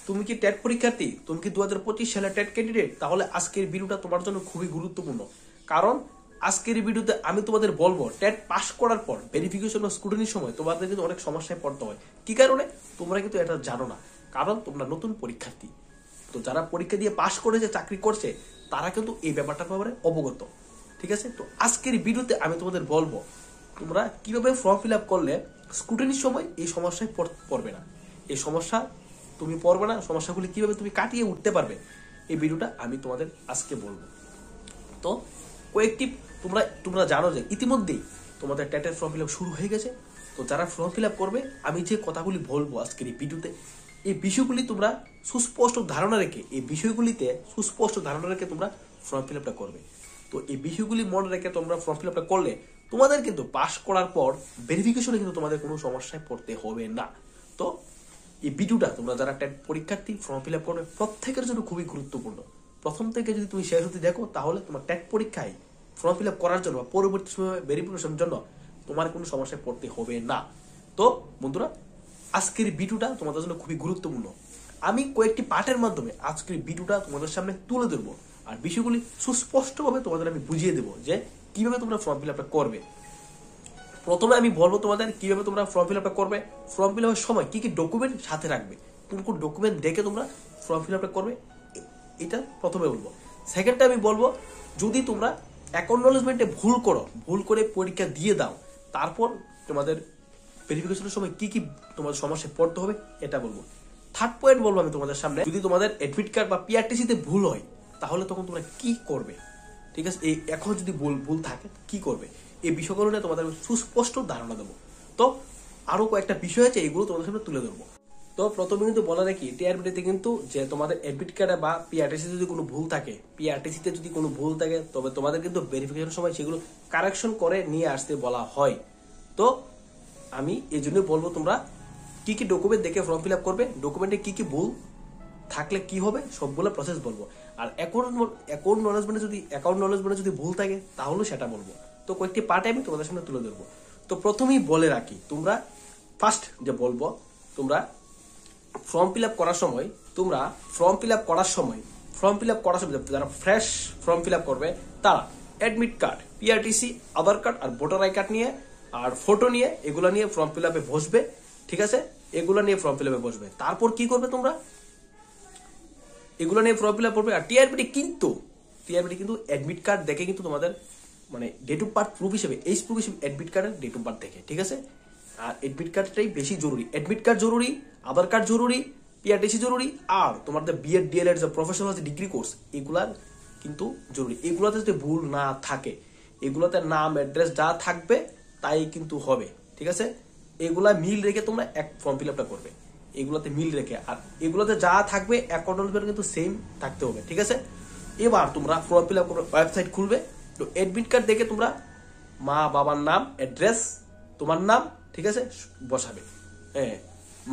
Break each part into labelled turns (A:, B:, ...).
A: তুমি কি টেট পরীক্ষার্থী, তুমি কি 2025 সালে টেট ক্যান্ডিডেট, তাহলে আজকের ভিডিওটা তোমার জন্য খুবই গুরুত্বপূর্ণ। কারণ আজকের ভিডিওতে আমি তোমাদের বলবো টেট পাস করার পর ভেরিফিকেশন বা স্ক্রুটিনির সময় তোমাদের কিন্তু অনেক সমস্যায় পড়তে হয়। কি কারণে? তোমরা কিন্তু এটা জানো না, কারণ তোমরা নতুন পরীক্ষার্থী। তো যারা পরীক্ষা দিয়ে পাস করেছে, চাকরি করছে, তারা কিন্তু এই ব্যাপারটার ব্যাপারে অবগত। ঠিক আছে, তো আজকের ভিডিওতে আমি তোমাদের বলবো তোমরা কিভাবে ফর্ম ফিল আপ করলে স্ক্রুটিনির সময় এই সমস্যায় পড়বে না। এই সমস্যা তুমি পড়বে না, সমস্যাগুলি কিভাবে তুমি কাটিয়ে উঠতে পারবে, এই ভিডিওটা আমি তোমাদের আজকে বলবো। তো কয়েকটি তোমরা জানো যে ইতিমধ্যেই তোমাদের টেটের ফর্ম ফিল আপ শুরু হয়ে গেছে। তো যারা ফর্ম ফিল আপ করবে, আমি যে কথাগুলি বলবো আজকের এই ভিডিওতে, এই বিষয়গুলি তোমরা সুস্পষ্ট ধারণা রেখে তোমরা ফর্ম ফিল আপটা করবে। তো এই বিষয়গুলি মনে রেখে তোমরা ফর্ম ফিল আপটা করলে তোমাদের কিন্তু পাস করার পর ভেরিফিকেশনে কিন্তু তোমাদের কোনো সমস্যায় পড়তে হবে না। তো এই ভিডিওটা তোমরা যারা টেট পরীক্ষার্থী ফর্ম ফিল আপ করবে, প্রত্যেকের জন্য খুবই গুরুত্বপূর্ণ। প্রথম থেকে যদি তুমি শেষ হতে দেখো, তাহলে তোমার টেট পরীক্ষায় ফর্ম ফিল আপ করার জন্য পরবর্তী সময় ভেরিফিকেশনের জন্য তোমার কোনো সমস্যায় পড়তে হবে না। তো বন্ধুরা, আজকের ভিডিওটা তোমাদের জন্য খুবই গুরুত্বপূর্ণ। আমি কয়েকটি পার্টের মাধ্যমে আজকের ভিডিওটা তোমাদের সামনে তুলে ধরবো, আর বিষয়গুলি সুস্পষ্টভাবে তোমাদের আমি বুঝিয়ে দেবো যে কিভাবে তোমরা ফর্ম ফিল আপটা করবে। প্রথমে আমি বলবো তোমাদের কিভাবে তোমরা ফর্ম ফিল আপটা করবে, ফর্ম ফিল আপের সময় কি কি ডকুমেন্ট সাথে রাখবে, কোন কোন ডকুমেন্ট দেখে তোমরা ফর্ম ফিল আপটা করবে, এটা প্রথমে বলবো। সেকেন্ডটা আমি বলবো, যদি তোমরা অ্যাকনোলেজমেন্টে ভুল করে পরীক্ষা দিয়ে দাও, তারপর তোমাদের ভেরিফিকেশনের সময় কি কি তোমাদের সমস্যায় পড়তে হবে, এটা বলবো। থার্ড পয়েন্ট বলবো আমি তোমাদের সামনে, যদি তোমাদের অ্যাডমিট কার্ড বা পিআরটিসিতে ভুল হয়, তাহলে তখন তোমরা কি করবে। ঠিক আছে, এই এখন যদি ভুল থাকে কি করবে, এই বিষয়গুলো নিয়ে তোমাদের সুস্পষ্ট ধারণা দেবো। তো আরো কয়েকটা বিষয় আছে, এগুলো তোমাদের সামনে তুলে ধরবো। তো প্রথমে কিন্তু বলা রাখি, টিআরবিতে কিন্তু যে তোমাদের অ্যাডমিট কার্ডে বা পিআরটিসিতে যদি কোনো ভুল থাকে, তবে তোমাদের কিন্তু ভেরিফিকেশনের সময় সেগুলো কারেকশন করে নিয়ে আসতে বলা হয়। তো আমি এই জন্য বলবো তোমরা কি কি ডকুমেন্ট দেখে ফর্ম ফিল আপ করবে, ডকুমেন্টে কি কি ভুল থাকলে কি হবে, সবগুলো প্রসেস বলবো। আর অ্যাকাউন্ট নলেজমেন্টে যদি ভুল থাকে, তাহলে সেটা বলবো। তো কয়েকটি পার্টে আমি তোমাদের সামনে তুলে ধরবো। তো প্রথমেই বলে রাখি, তোমরা ফার্স্ট যে বলবো, তোমরা ফর্ম ফিল আপ করার সময় যারা ফ্রেশ ফর্ম ফিল আপ করবে, তারা admit card, PRTC, Aadhaar card আর ভোটার আই কার্ড নিয়ে আর ফটো নিয়ে এগুলো নিয়ে ফর্ম ফিল আপে বসবে। ঠিক আছে, এগুলো নিয়ে ফর্ম ফিল আপে বসবে। তারপর কি করবে, তোমরা এগুলো নিয়ে ফর্ম ফিল আপ করবে। আর টিআরবিটি কিন্তু অ্যাডমিট কার্ড দেখে কিন্তু তোমাদের মানে ডেট অফ বার্থ প্রুফ হিসেবে, এইজ প্রুফ হিসেবে অ্যাডমিট কার্ডের ডেট অফ বার্থ দেখে। ঠিক আছে, আর অ্যাডমিট কার্ডটাই বেশি জরুরি। অ্যাডমিট কার্ড জরুরি, আধার কার্ড জরুরি, পিআরটিসি জরুরি, আর তোমাদের বিএড ডিএলএড যে প্রফেশনাল যে ডিগ্রি কোর্স, এগুলার কিন্তু জরুরি। এগুলাতে যদি ভুল না থাকে, এগুলোতে নাম অ্যাড্রেস যা থাকবে তাই কিন্তু হবে। ঠিক আছে, এগুলা মিল রেখে তোমরা এক ফর্ম ফিল আপটা করবে, এগুলোতে মিল রেখে। আর এগুলোতে যা থাকবে অ্যাকাউন্ট কিন্তু সেম থাকতে হবে। ঠিক আছে, এবার তোমরা ফর্ম ফিল আপ করবে, ওয়েবসাইট খুলবে। তো অ্যাডমিট কার্ড দেখে তোমরা মা বাবার নাম, অ্যাড্রেস, তোমার নাম, ঠিক আছে, বসাবে। হ্যাঁ,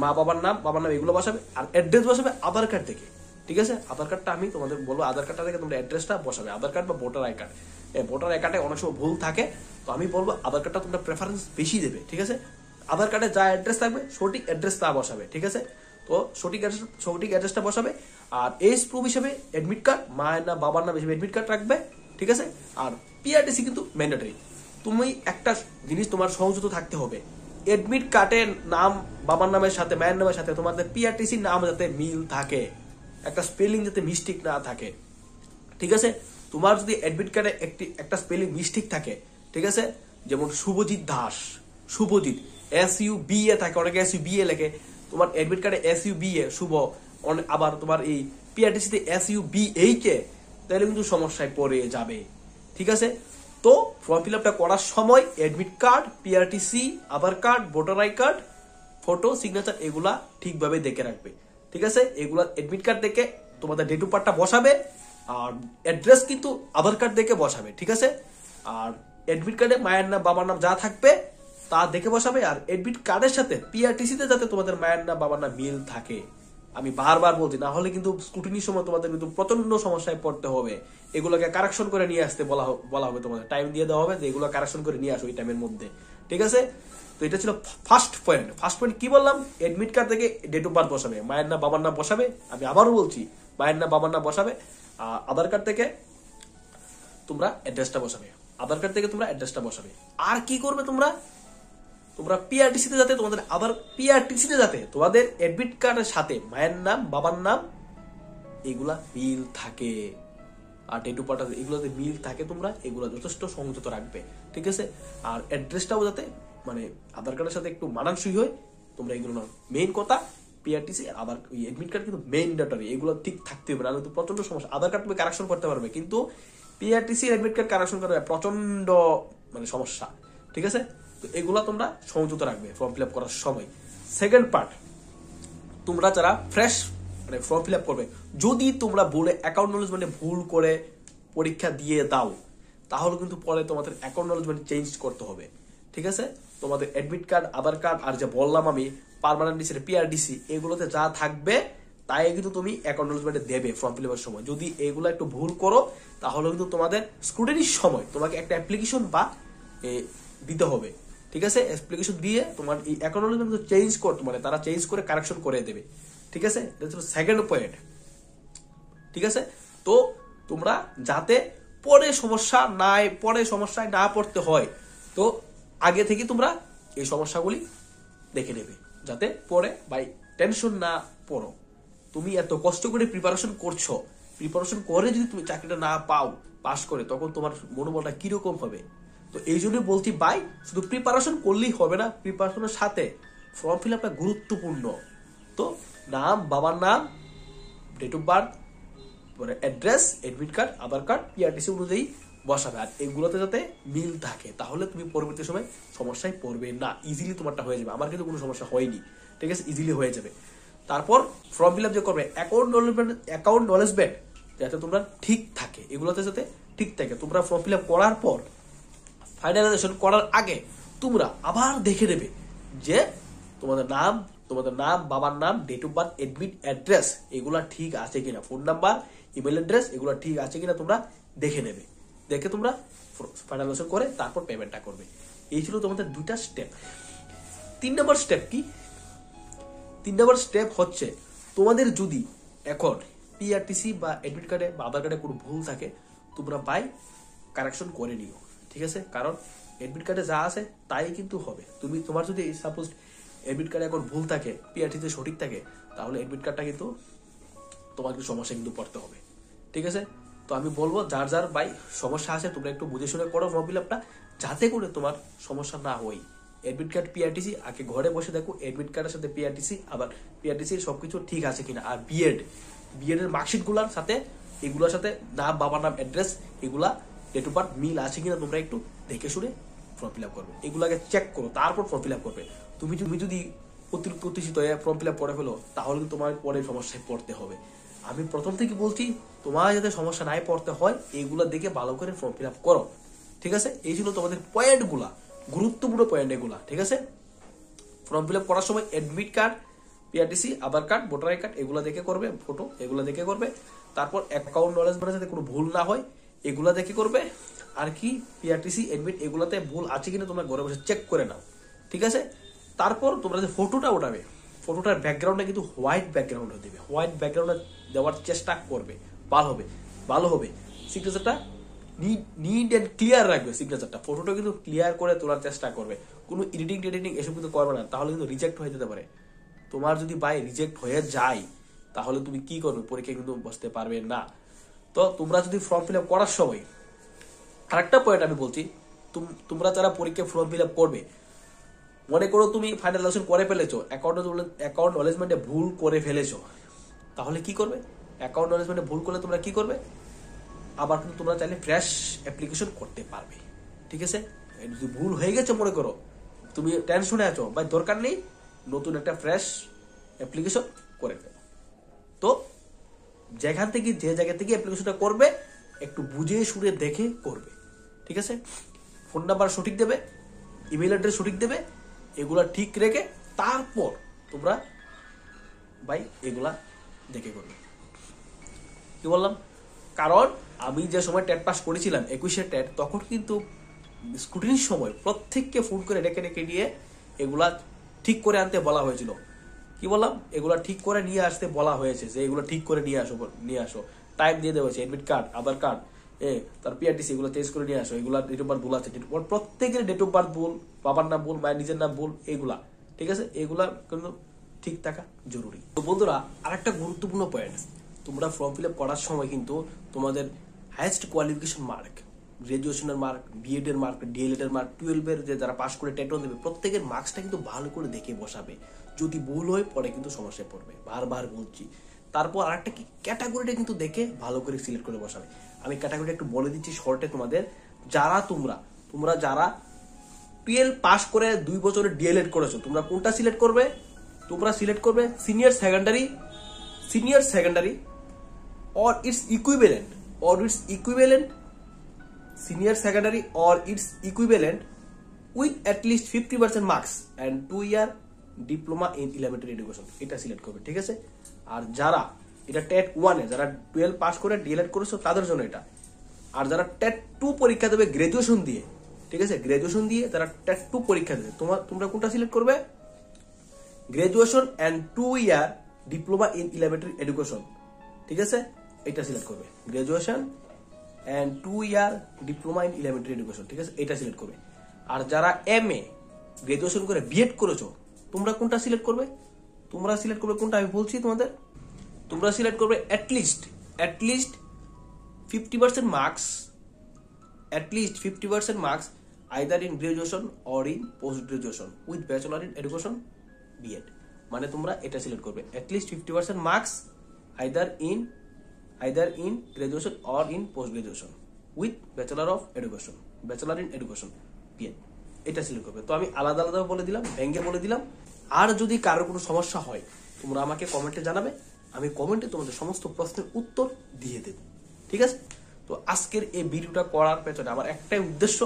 A: মা বাবার নাম এগুলো বসাবে। আর অ্যাড্রেস বসাবে আধার কার্ড থেকে। ঠিক আছে, আধার কার্ডটা আমি তোমাদের বলবো, আধার কার্ডটা থেকে তোমরা অ্যাড্রেসটা বসাবে, আধার কার্ড বা voter I card. Voter I কার্ডে অনেক সময় ভুল থাকে, তো আমি বলবো আধার কার্ডটা তোমরা প্রেফারেন্স বেশি দেবে। ঠিক আছে, আধার কার্ডে যা অ্যাড্রেস থাকবে সঠিক অ্যাড্রেস তা বসাবে। ঠিক আছে, তো সঠিক অ্যাড্রেসটা বসাবে। আর এজ প্রুফ হিসেবে অ্যাডমিট কার্ড, মায়ের নাম বাবার নাম হিসেবে অ্যাডমিট কার্ড রাখবে। ঠিক আছে, আর পিআরটিসি কিন্তু ম্যান্ডেটরি। তুমি একটা জিনিস তোমার সংযুক্ত থাকতে হবে, অ্যাডমিট কার্ডের নাম বাবার নামের সাথে, মায়ের নামের সাথে তোমাদের পিআরটিসি নাম যাতে মিল থাকে, একটা স্পেলিং যাতে মিস্টেক না থাকে। ঠিক আছে, তোমার যদি অ্যাডমিট কার্ডে একটা স্পেলিং মিস্টেক থাকে, ঠিক আছে, যেমন শুভজিৎ দাস, শুভজিৎ SUBA থাকে, অনেকে SUBA লেখে, তোমার অ্যাডমিট কার্ডে SUBA শুভ, আবার তোমার এই পিআরটিসিতে SUBH, তাহলে কিন্তু সমস্যায় পড়ে যাবে। ঠিক আছে, তো ফর্ম ফিল আপটা করার সময় admit card, PRTC, Aadhaar card, voter I card, photo, signature এগুলা ঠিকভাবে দেখে রাখবে। ঠিক আছে, এগুলা অ্যাডমিট কার্ড দেখে তোমাদের ডেট অফ বার্থটা বসাবে, আর অ্যাড্রেস কিন্তু আধার কার্ড দেখে বসাবে। ঠিক আছে, আর অ্যাডমিট কার্ডে মায়ের নাম বাবার নাম যা থাকবে তা দেখে বসাবে। আর অ্যাডমিট কার্ডের সাথে পিআরটিসিতে যাতে তোমাদের মায়ের নাম বাবার নাম মিল থাকে। আমি বারবার বলছি, না হলে কিন্তু স্ক্রুটিনির সময় তোমাদের কিন্তু প্রচন্ড সমস্যায় পড়তে হবে। এগুলোকে কারেকশন করে নিয়ে আসতে বলা হবে, তোমাদের টাইম দিয়ে দেওয়া হবে যে এগুলো কারেকশন করে নিয়ে আসো এই টাইমের মধ্যে। ঠিক আছে, তো এটা ছিল ফার্স্ট পয়েন্ট কি বললাম? এডমিট কার্ড থেকে ডেট অফ বার্থ বসাবে, মায়ের নাম বাবার নাম বসাবে। আমি আবারও বলছি, মায়ের নাম বাবার নাম বসাবে। আধার কার্ড থেকে তোমরা অ্যাড্রেসটা বসাবে, আধার কার্ড থেকে তোমরা অ্যাড্রেসটা বসাবে। আর কি করবে তোমরা পিআরটিসিতে যাতে তোমাদের অ্যাডমিট কার্ডের সাথে মায়ের নাম বাবার নাম এগুলা মিল থাকে, আর ডেট অফ বার্থ এগুলোতে মিল থাকে, তোমরা এগুলো যথেষ্ট সংযত রাখবে, ঠিক আছে? আর অ্যাড্রেসটাও যাতে মানে আধার কার্ডের সাথে একটু মানানসই হয়, তোমরা এগুলো নাও। মেইন কথা, পিআরটিসি আবার এডমিট কার্ড কিন্তু ম্যান্ডেটরি, এগুলো ঠিক থাকতে হবে, নাহলে তো প্রচন্ড সমস্যা। আধার কার্ড তুমি কারেকশন করতে পারবে, কিন্তু পিআরটিসি এডমিট কার্ড কারেকশন করবে প্রচন্ড মানে সমস্যা, ঠিক আছে? তো এগুলা তোমরা সংযত রাখবে ফর্ম ফিল আপ করার সময়। সেকেন্ড পার্ট, তোমরা যারা ফ্রেশ মানে ফর্ম ফিল আপ করবে, যদি তোমরা বলে অ্যাকাউন্ট নলেজ মানে ভুল করে পরীক্ষা দিয়ে দাও, তাহলে কিন্তু পরে তোমাদের অ্যাকাউন্ট নলেজ মানে চেঞ্জ করতে হবে, ঠিক আছে? তোমাদের অ্যাডমিট কার্ড, আধার কার্ড আর যে বললাম আমি পার্মানেন্ট পিআরডিসি, এগুলোতে যা থাকবে তাই কিন্তু তুমি অ্যাকাউন্ট নলেজ মানে দেবে ফর্ম ফিল আপের সময়। যদি এগুলো একটু ভুল করো, তাহলে কিন্তু তোমাদের স্ক্রুটিনির সময় তোমাকে একটা অ্যাপ্লিকেশন বা দিতে হবে, ঠিক আছে? অ্যাপ্লিকেশন দিয়ে তোমার এই অ্যাকাউন্ট নলেজ মানে চেঞ্জ করতে, মানে তারা চেঞ্জ করে কারেকশন করে দেবে, ঠিক আছে? এটা হলো সেকেন্ড পয়েন্ট, ঠিক আছে? তো তোমরা যাতে পরে সমস্যায় না পড়তে হয়, তো আগে থেকে তোমরা এই সমস্যাগুলি দেখে নেবে, যাতে পরে বাই টেনশন না পড়ো। তুমি এত কষ্ট করে প্রিপারেশন করছো, প্রিপারেশন করে যদি তুমি চাকরিটা না পাও পাস করে, তখন তোমার মনোবলটা কিরকম হবে? তো এই জন্যই বলছি ভাই, শুধু প্রিপারেশন করলেই হবে না, প্রিপারেশনের সাথে ফর্ম ফিল আপটা গুরুত্বপূর্ণ। তো নাম, বাবার নাম, date of birth, address, admit card, Aadhaar card, PRTC অনুযায়ী বসাবে। আর এগুলোতে যাতে মিল থাকে, তাহলে তুমি পরবর্তী সময় সমস্যায় পড়বে না, ইজিলি তোমারটা হয়ে যাবে। আমার কিন্তু কোনো সমস্যা হয়নি, ঠিক আছে? ইজিলি হয়ে যাবে। তারপর ফর্ম ফিল আপ যে করবে, অ্যাকাউন্ট নলেজমেন্ট যাতে তোমরা ঠিক থাকে, এগুলোতে যাতে ঠিক থাকে। তোমরা ফর্ম ফিল আপ করার পর ফাইনালাইজেশন করার আগে তোমরা আবার দেখে নেবে যে তোমাদের নাম, বাবার নাম, date of birth, admit, address এগুলা ঠিক আছে কিনা, ফোন নাম্বার, ইমেল অ্যাড্রেস এগুলো ঠিক আছে কিনা তোমরা দেখে নেবে। দেখে তোমরা ফাইনালাইজেশন করে তারপর পেমেন্টটা করবে। এই ছিল তোমাদের দুইটা স্টেপ। 3 নম্বর স্টেপ কি? 3 নম্বর স্টেপ হচ্ছে, তোমাদের যদি এখন পিআরটিসি বা এডমিট কার্ডে বা আধার কার্ডে কোনো ভুল থাকে, তোমরা বাই কারেকশন করে নিও, ঠিক আছে? কারণ এডমিট কার্ডে যা আছে তাই কিন্তু হবে। তোমার যদি সাপোজ এডমিট কার্ডে এখন ভুল থাকে, পিআরটিসি সঠিক থাকে, তাহলে এডমিট কার্ডটা কিন্তু তোমার কিন্তু সমস্যা কিন্তু পড়তে হবে, ঠিক আছে? তো আমি বলবো যার বাই সমস্যা আছে, তোমরা একটু বুঝে শুনে করো ফর্ম ফিল আপটা, যাতে করে তোমার সমস্যা না হয়। এডমিট কার্ড, পিআরটিসি আগে ঘরে বসে দেখো এডমিট কার্ডের সাথে পিআরটিসি, আবার পিআরটিসি সবকিছু ঠিক আছে কিনা। আর বিএড এর মার্কশিট গুলার সাথে এগুলোর সাথে নাম, বাবার নাম, অ্যাড্রেস এগুলা ডেট অফ বার্থ মিল আছে কিনা তোমরা একটু দেখে শুনে ফর্ম ফিল আপ করবে। এগুলাকে চেক করো, তারপর ফর্ম ফিল আপ করবে। তুমি যদি অতিরিক্ত উত্তেজিত হয়ে ফর্ম ফিল আপ করে ফেলো, তাহলে তোমার পরে সমস্যায় পড়তে হবে। আমি প্রথম থেকে বলছি, তোমার যাতে সমস্যা নাই পড়তে হয়, এগুলো দেখে ভালো করে ফর্ম ফিল আপ করো, ঠিক আছে? এই ছিল তোমাদের পয়েন্টগুলা, গুরুত্বপূর্ণ পয়েন্ট এগুলা, ঠিক আছে? ফর্ম ফিল আপ করার সময় admit card, PRTC, Aadhaar card, voter I card এগুলো দেখে করবে, ফটো এগুলো দেখে করবে। তারপর অ্যাকাউন্ট নলেজ মানে যাতে কোনো ভুল না হয় এগুলা দেখে করবে। আর কি পিআরটিসি, এডমিট এগুলাতে ভুল আছে কিনা তোমরা ঘরে বসে চেক করে নাও, ঠিক আছে? তারপর তোমরা যে ফটোটা উঠাবে, ফটোটার ব্যাকগ্রাউন্ডটা কিন্তু হোয়াইট ব্যাকগ্রাউন্ড হতে হবে, হোয়াইট ব্যাকগ্রাউন্ডে দেওয়ার চেষ্টা করবে, ভালো হবে। সিগনেচারটা নিট এন্ড ক্লিয়ার রাখবে, সিগনেচারটা ফটোটা কিন্তু ক্লিয়ার করে তোলার চেষ্টা করবে। কোনো এডিটিং এসব কিন্তু করবে না, তাহলে কিন্তু রিজেক্ট হয়ে যেতে পারে। তোমার যদি বাই রিজেক্ট হয়ে যায়, তাহলে তুমি কি করবে? পরীক্ষায় কিন্তু বসতে পারবে না। তো তোমরা যদি ফর্ম ফিল আপ করার সময়, আরেকটা পয়েন্ট আমি বলছি, তোমরা যারা পরীক্ষায় ফর্ম ফিল আপ করবে, মনে করো তুমি ফাইনালাইজেশন করে ফেলেছো, অ্যাকাউন্ট নলেজমেন্টে ভুল করে ফেলেছো, তাহলে কি করবে? অ্যাকাউন্ট নলেজমেন্টে ভুল করলে তোমরা কি করবে? আবার কিন্তু তোমরা চাইলে ফ্রেশ অ্যাপ্লিকেশন করতে পারবে, ঠিক আছে? যদি ভুল হয়ে গেছে মনে করো, তুমি টেনশনে আছো, বা দরকার নেই, নতুন একটা ফ্রেশ অ্যাপ্লিকেশন করে ফেলো। তো যে জায়গা থেকে অ্যাপ্লিকেশনটা করবে, একটু বুঝে শুনে দেখে করবে, ঠিক আছে? ফোন নাম্বার সঠিক দেবে, ইমেল অ্যাড্রেস সঠিক দেবে, এগুলা ঠিক রেখে তারপর তোমরা ভাই এগুলা দেখে করবে। কি বললাম? কারণ আমি যে সময় টেট পাস করেছিলাম 21-এর টেট, তখন কিন্তু স্কুটিনির সময় প্রত্যেককে ফোন করে ডেকে নিয়ে এগুলা ঠিক করে আনতে বলা হয়েছিল। কি বললাম? এগুলা ঠিক করে নিয়ে আসতে বলা হয়েছে, যে এগুলো ঠিক করে নিয়ে আসো। টাইম দিয়ে দেওয়া হয়েছে, এডমিট কার্ড, আধার কার্ড, তার পিআরটিসি, এগুলো চেঞ্জ করে নিয়ে আসো। এগুলা ডেট অফ বার্থ ভুল আছে, প্রত্যেকের ডেট অফ বার্থ ভুল, বাবার নাম ভুল, মায়ের নিজের নাম ভুল, এগুলা ঠিক আছে, এগুলা কিন্তু ঠিক থাকা জরুরি। তো বন্ধুরা, আরেকটা গুরুত্বপূর্ণ পয়েন্ট, তোমরা ফর্ম ফিল আপ করার সময় কিন্তু তোমাদের হাইয়েস্ট কোয়ালিফিকেশন মার্ক, গ্রাজুয়েশনের মার্ক, বিএড এর মার্ক, ডিএলএড এর মার্ক, 12 এর যে যারা পাস করে টেটন দেবে, প্রত্যেকের মার্কসটা কিন্তু ভালো করে দেখে বসাবে। যদি ভুল হয় পরে কিন্তু সমস্যায় পড়বে, বারবার বলছি। তারপর আরেকটা কি, ক্যাটাগরিটা কিন্তু দেখে ভালো করে সিলেক্ট করে বসাবে। আমি ক্যাটাগরিটা একটু বলে দিচ্ছি শর্টে তোমাদের। যারা তোমরা যারা 12 পাস করে 2 বছরের ডিএলএড করেছো, তোমরা কোনটা সিলেক্ট করবে? তোমরা সিলেক্ট করবে senior secondary or its equivalent senior secondary or its equivalent with at least 50% marks and 2-year diploma in elementary education, এটা সিলেক্ট করবে, ঠিক আছে? আর যারা এটা টেট 1 এ যারা 12 পাস করে ডিএলএড করেছো তাদের জন্য এটা। আর যারা টেট 2 পরীক্ষা দেবে গ্রাজুয়েশন দিয়ে, ঠিক আছে, গ্রাজুয়েশন দিয়ে যারা টেট 2 পরীক্ষা দেবে, তোমরা কোনটা সিলেক্ট করবে? Graduation and 2-year diploma in elementary education, ঠিক আছে, এটা সিলেক্ট করবে। Graduation and 2-year diploma in elementary education, ঠিক আছে, এটা সিলেক্ট করবে। আর যারা এমএ গ্রাজুয়েশন করে বিএড করেছো, তোমরা কোনটা সিলেক্ট করবে? তোমরা সিলেক্ট করবে কোনটা আমি বলছি তোমাদের। তোমরা সিলেক্ট করবে at least 50% marks, either in graduation or in post graduation with bachelor in education B Ed, মানে তোমরা এটা সিলেক্ট করবে at least 50% marks either in graduation or in post graduation with bachelor in education B Ed, এটা সিলেক্ট করবে। তো আমি আলাদা আলাদা বলে দিলাম, ভেঙে বলে দিলাম। আর যদি কারোর কোনো সমস্যা হয় তোমরা আমাকে কমেন্টে জানাবে, আমি কমেন্টে তোমাদের সমস্ত প্রশ্নের উত্তর দিয়ে দেব, ঠিক আছে? তো আজকের এই ভিডিওটা করার পেছনে আমার একটাই উদ্দেশ্য,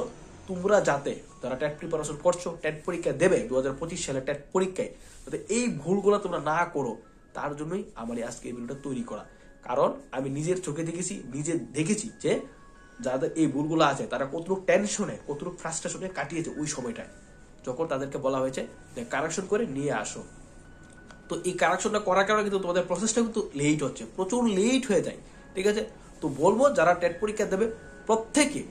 A: তোমরা যাতে যারা টেট প্রিপারেশন করছো, টেট পরীক্ষা দেবে 2025 সালে টেট পরীক্ষায়, যাতে এই ভুলগুলো তোমরা না করো, তার জন্যই আমার আজকে এই ভিডিওটা তৈরি করা। কারণ আমি নিজের চোখে দেখেছি যে যাদের এই ভুলগুলো আছে তারা কতটুকু টেনশনে, কতটুকু ফ্রাস্ট্রেশনে কাটিয়েছে ওই সময়টায়, যখন তাদেরকে বলা হয়েছে যে কারেকশন করে নিয়ে আসো। তো এই কারেকশনটা করার কারণে কিন্তু তোমাদের প্রসেসটা কিন্তু লেট হচ্ছে, প্রচুর লেট হয়ে যায়, ঠিক আছে? তো বলবো যারা টেট পরীক্ষা দেবে প্রত্যেকে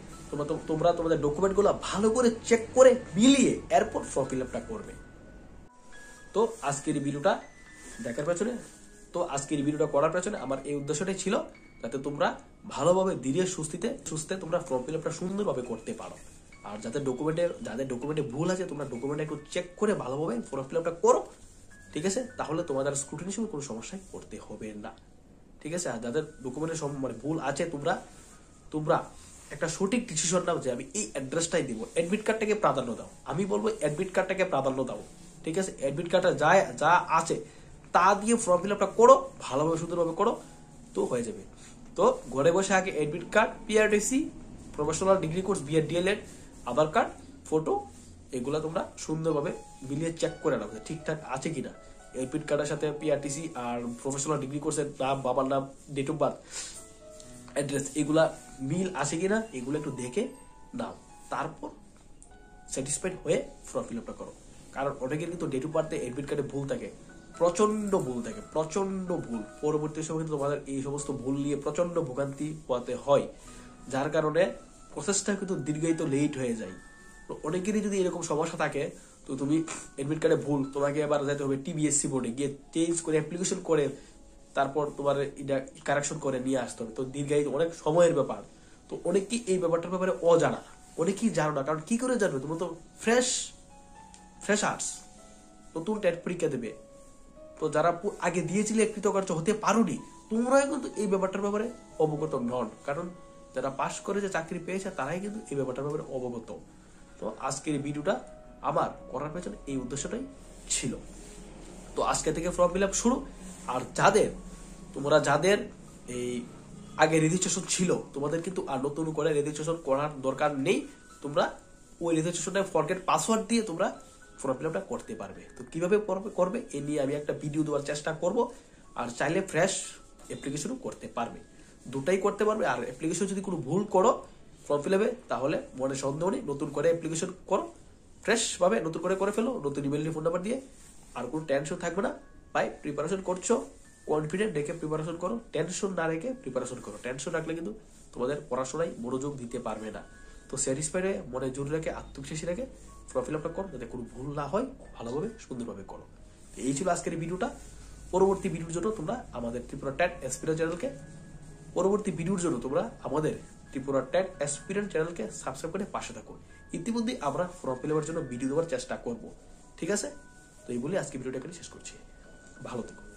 A: তোমরা তোমাদের ডকুমেন্টগুলো ভালো করে চেক করে মিলিয়ে এরপর ফর্ম ফিল আপটা করবে। তো আজকের এই ভিডিওটা করার পেছনে আমার এই উদ্দেশ্যটাই ছিল, যাতে তোমরা ভালোভাবে ধীরে সুস্থে তোমরা ফর্ম ফিল আপটা সুন্দরভাবে করতে পারো। আর যাদের ডকুমেন্টে ভুল আছে, তোমরা ডকুমেন্টটা একটু চেক করে ভালোভাবে ফর্ম ফিল আপটা করো, ঠিক আছে? তাহলে তোমাদের স্ক্রুটিনির সময় কোনো সমস্যায় পড়তে হবে না, ঠিক আছে? আর যাদের ডকুমেন্টে মানে ভুল আছে, তোমরা একটা সঠিক ডিসিশন নাও যে আমি এই অ্যাড্রেসটাই দিব, অ্যাডমিট কার্ডটাকে প্রাধান্য দাও। আমি বলবো অ্যাডমিট কার্ডটাকে প্রাধান্য দাও, ঠিক আছে? অ্যাডমিট কার্ডটা যা আছে তা দিয়ে ফর্ম ফিল আপটা করো, ভালোভাবে সুন্দরভাবে করো, তো হয়ে যাবে। তো ঘরে বসে আগে admit card, PRTC, professional degree course, BEd, DElEd, Aadhaar card, photo, এগুলা তোমরা সুন্দরভাবে মিলিয়ে চেক করে রাখো ঠিকঠাক আছে কিনা। অ্যাডমিট কার্ডের সাথে পিআরটিসি আর প্রফেশনাল ডিগ্রি কোর্সের নাম, বাবার নাম, ডেট অফ বার্থ, অ্যাড্রেস, এগুলা মিল আছে কিনা এগুলো একটু দেখে নাও। তারপর স্যাটিসফাইড হয়ে ফর্ম ফিল আপটা করো। কারণ অনেকের কিন্তু ডেট অফ বার্থে অ্যাডমিট কার্ডে ভুল থাকে, প্রচন্ড ভুল। পরবর্তী সময় কিন্তু তোমাদের এই সমস্ত ভুল নিয়ে প্রচন্ড ভোগান্তি পোহাতে হয়, যার কারণে প্রসেসটা কিন্তু দীর্ঘায়িত লেট হয়ে যায়। অনেকেরই যদি এরকম সমস্যা থাকে, তো তুমি অ্যাডমিট কার্ডে ভুল, তোমাকে এবার যেতে হবে টিবিএসসি বোর্ডে গিয়ে চেঞ্জ করে অ্যাপ্লিকেশন করে তারপর তোমার এটা কারেকশন করে নিয়ে আসতে হবে। তো দীর্ঘায়িত অনেক সময়ের ব্যাপার। তো অনেকেই এই ব্যাপারটার ব্যাপারে অজানা, অনেকেই জানো না। কারণ কি করে জানবে? তোমরা তো ফ্রেশার্স, নতুন টেট পরীক্ষা দেবে। তো যারা আগে দিয়েছিলে কৃতকার্য হতে পারোনি, তোমরাই কিন্তু এই ব্যাপারটার ব্যাপারে অবগত নন। কারণ যারা পাশ করে যে চাকরি পেয়েছে তারাই কিন্তু এই ব্যাপারটার ব্যাপারে অবগত। তো আজকের এই ভিডিওটা আমার করার পেছনে এই উদ্দেশ্যটাই ছিল। তো আজকে থেকে ফর্ম ফিল আপ শুরু। আর তোমরা যাদের এই আগে রেজিস্ট্রেশন ছিল, তোমাদের কিন্তু আর নতুন করে রেজিস্ট্রেশন করার দরকার নেই। তোমরা ওই রেজিস্ট্রেশনটা ফরগেট পাসওয়ার্ড দিয়ে তোমরা ফর্ম ফিল আপটা করতে পারবে। তো কিভাবে করবে এ নিয়ে আমি একটা ভিডিও দেওয়ার চেষ্টা করব। আর চাইলে ফ্রেশ অ্যাপ্লিকেশনও করতে পারবে, দুটাই করতে পারবে। আর অ্যাপ্লিকেশন যদি কোনো ভুল করো ফর্ম ফিল আপে, তাহলে মনে সন্দেহ নেই, নতুন করে অ্যাপ্লিকেশন করো, ফ্রেশ ভাবে নতুন করে ফেলো, নতুন ইমেল ফোন নাম্বার দিয়ে। আর কোনো টেনশন থাকবে না ভাই। প্রিপারেশন করছো, কনফিডেন্ট রেখে প্রিপারেশন করো, টেনশন না রেখে প্রিপারেশন করো। টেনশন রাখলে কিন্তু তোমাদের পড়াশোনায় মনোযোগ দিতে পারবে না। তো স্যাটিসফাইড হয়ে মনে জোর রেখে আত্মবিশ্বাসী রেখে ফর্ম ফিল আপটা করো, যাতে কোনো ভুল না হয়, ভালোভাবে সুন্দরভাবে করো। এই ছিল আজকের ভিডিওটা। পরবর্তী ভিডিওর জন্য তোমরা আমাদের ত্রিপুরা ট্যাট অ্যাসপিরেন্ট চ্যানেলকে সাবস্ক্রাইব করে পাশে থাকো। ইতিমধ্যে আমরা ফর্ম ফিল আপের জন্য ভিডিও দেওয়ার চেষ্টা করব, ঠিক আছে? তো এই বলে আজকে ভিডিওটা এখানে শেষ করছি। ভালো থেকো।